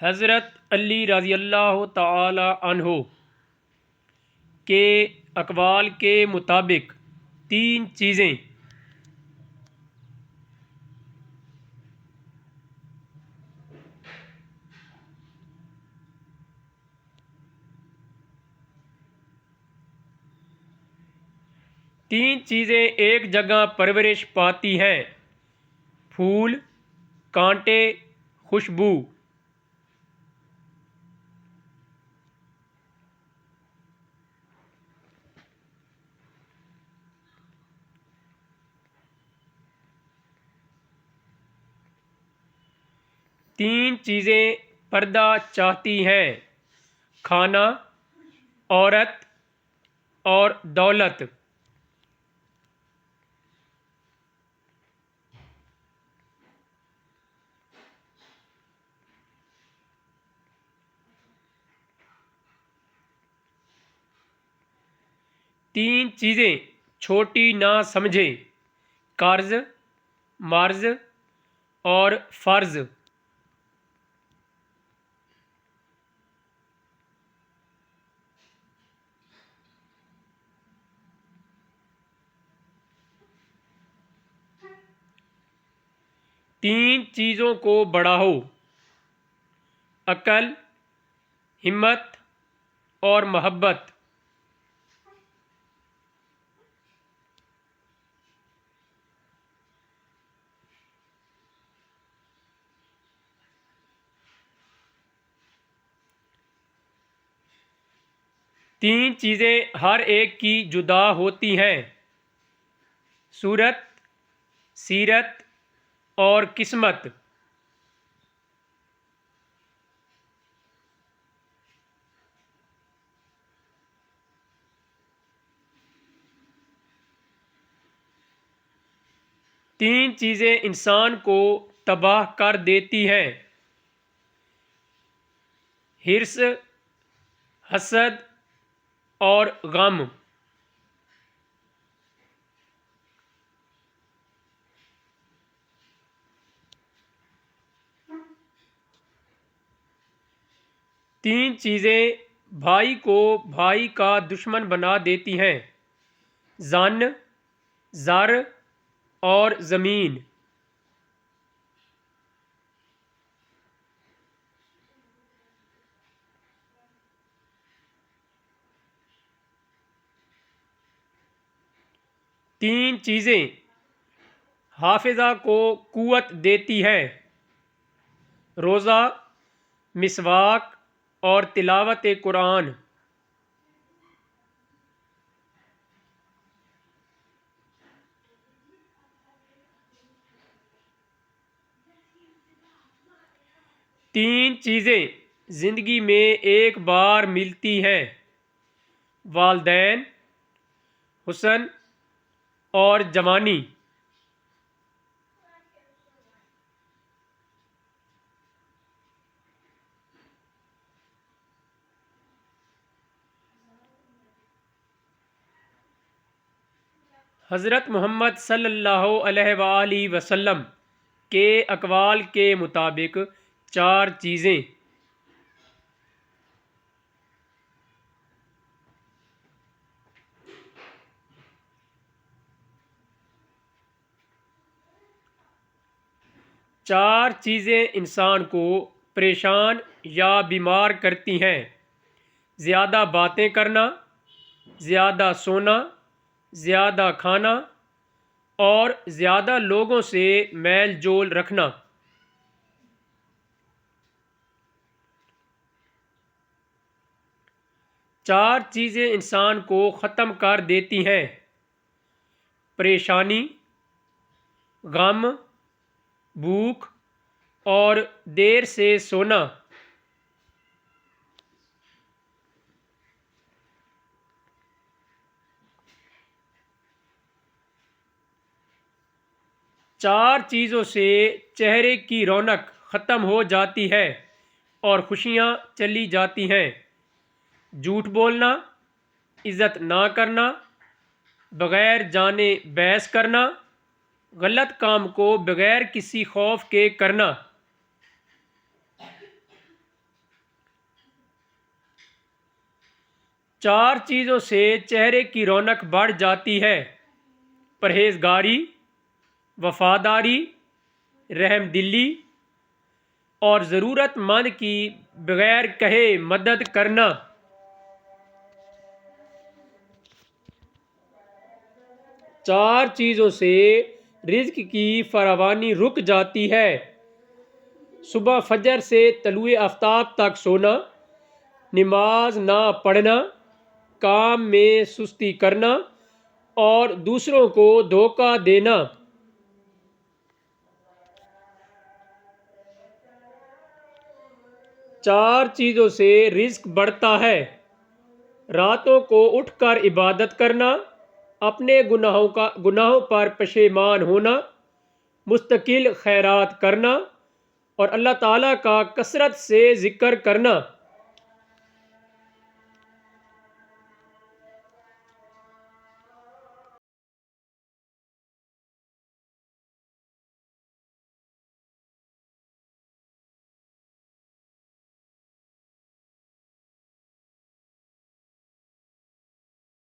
حضرت علی رضی اللہ تعالی عنہ کے اقوال کے مطابق تین چیزیں ایک جگہ پرورش پاتی ہیں: پھول، کانٹے، خوشبو۔ تین چیزیں پردہ چاہتی ہیں: کھانا، عورت اور دولت۔ تین چیزیں چھوٹی نہ سمجھیں: قرض، مرض اور فرض۔ تین چیزوں کو بڑھاؤ: عقل، ہمت اور محبت۔ تین چیزیں ہر ایک کی جدا ہوتی ہیں: صورت، سیرت اور قسمت۔ تین چیزیں انسان کو تباہ کر دیتی ہیں: حرص، حسد اور غم۔ تین چیزیں بھائی کو بھائی کا دشمن بنا دیتی ہیں: ظن، زر اور زمین۔ تین چیزیں حافظہ کو قوت دیتی ہیں: روزہ، مسواک اور تلاوت قرآن۔ تین چیزیں زندگی میں ایک بار ملتی ہیں: والدین، حسن اور جوانی۔ حضرت محمد صلی اللہ علیہ وآلہ وسلم کے اقوال کے مطابق چار چیزیں انسان کو پریشان یا بیمار کرتی ہیں: زیادہ باتیں کرنا، زیادہ سونا، زیادہ کھانا اور زیادہ لوگوں سے میل جول رکھنا۔ چار چیزیں انسان کو ختم کر دیتی ہیں: پریشانی، غم، بھوک اور دیر سے سونا۔ چار چیزوں سے چہرے کی رونق ختم ہو جاتی ہے اور خوشیاں چلی جاتی ہیں: جھوٹ بولنا، عزت نہ کرنا، بغیر جانے بحث کرنا، غلط کام کو بغیر کسی خوف کے کرنا۔ 4 چیزوں سے چہرے کی رونق بڑھ جاتی ہے: پرہیزگاری، وفاداری، رحم دلی اور ضرورت مند کی بغیر کہے مدد کرنا۔ 4 چیزوں سے رزق کی فراوانی رک جاتی ہے: صبح فجر سے طلوع آفتاب تک سونا، نماز نہ پڑھنا، کام میں سستی کرنا اور دوسروں کو دھوکہ دینا۔ 4 چیزوں سے رزق بڑھتا ہے: راتوں کو اٹھ کر عبادت کرنا، اپنے گناہوں پر پشیمان ہونا، مستقل خیرات کرنا اور اللہ تعالیٰ کا کثرت سے ذکر کرنا۔